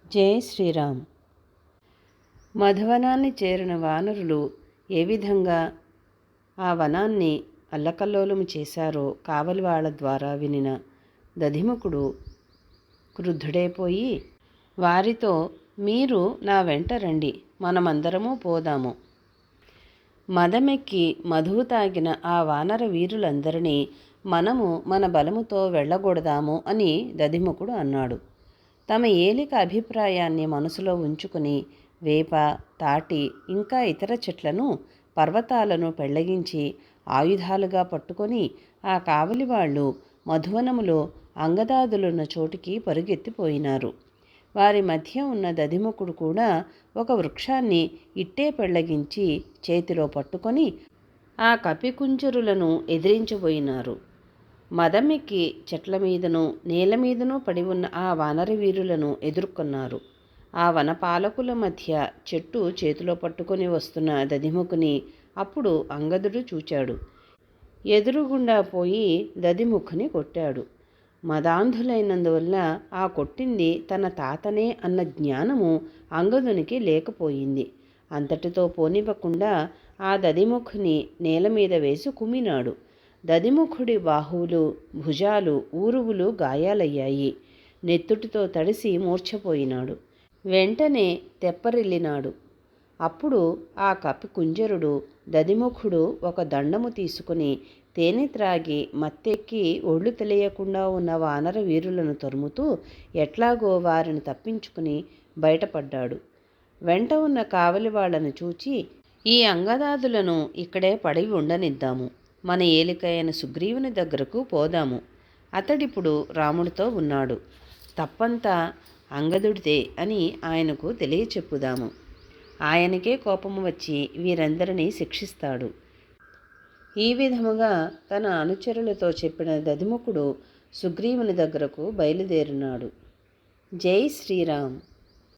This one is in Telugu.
జై శ్రీరామ్. మధువనాన్ని చేరిన వానరులు ఏ విధంగా ఆ వనాన్ని అల్లకల్లోలము చేశారో కావలి వాళ్ళ ద్వారా వినిన దధిముఖుడు క్రుద్ధుడైపోయి వారితో, మీరు నా వెంట రండి, మనమందరము పోదాము. మదమెక్కి మధువు తాగిన ఆ వానర వీరులందరినీ మనము మన బలముతో వెళ్ళగొడదాము అని దధిముఖుడు అన్నాడు. తమ ఏలిక అభిప్రాయాన్ని మనసులో ఉంచుకుని వేప, తాటి ఇంకా ఇతర చెట్లను, పర్వతాలను పెళ్లగించి ఆయుధాలుగా పట్టుకొని ఆ కావలి వాళ్ళు మధువనములో అంగదాదులున్న చోటికి పరుగెత్తిపోయినారు. వారి మధ్య ఉన్న దధిముఖుడు కూడా ఒక వృక్షాన్ని ఇట్టే పెళ్లగించి చేతిలో పట్టుకొని ఆ కపికుంజరులను ఎదిరించబోయినారు. మదమెక్కి చెట్ల మీదనూ నేల మీదనూ పడి ఉన్న ఆ వానర వీరులను ఎదుర్కొన్నారు. ఆ వనపాలకుల మధ్య చెట్టు చేతిలో పట్టుకొని వస్తున్న దధిముఖుని అప్పుడు అంగదుడు చూచాడు. ఎదురుగుండా పోయి దధిముఖుని కొట్టాడు. మదాంధులైనందువల్ల ఆ కొట్టింది తన తాతనే అన్న జ్ఞానము అంగదునికి లేకపోయింది. అంతటితో పోనివ్వకుండా ఆ దధిముఖుని నేల మీద వేసి కుమ్మినాడు. దధిముఖుడి బాహువులు, భుజాలు, ఊరువులు గాయాలయ్యాయి. నెత్తుటితో తడిసి మూర్ఛపోయినాడు. వెంటనే తెప్పరిల్లినాడు. అప్పుడు ఆ కపికుంజరుడు దధిముఖుడు ఒక దండము తీసుకుని తేనె త్రాగి మత్తెక్కి ఒళ్ళు తెలియకుండా ఉన్న వానర వీరులను తరుముతూ ఎట్లాగో వారిని తప్పించుకుని బయటపడ్డాడు. వెంట ఉన్న కావలి వాళ్లను చూచి, ఈ అంగదాదులను ఇక్కడే పడి ఉండనిద్దాము, మన ఏలికైన సుగ్రీవుని దగ్గరకు పోదాము. అతడిప్పుడు రాముడితో ఉన్నాడు, తప్పంతా అంగదుడిదే అని ఆయనకు తెలియచెప్పుదాము. ఆయనకే కోపము వచ్చి వీరందరినీ శిక్షిస్తాడు. ఈ విధముగా తన అనుచరులతో చెప్పిన దధిముఖుడు సుగ్రీవుని దగ్గరకు బయలుదేరినాడు. జై శ్రీరామ్.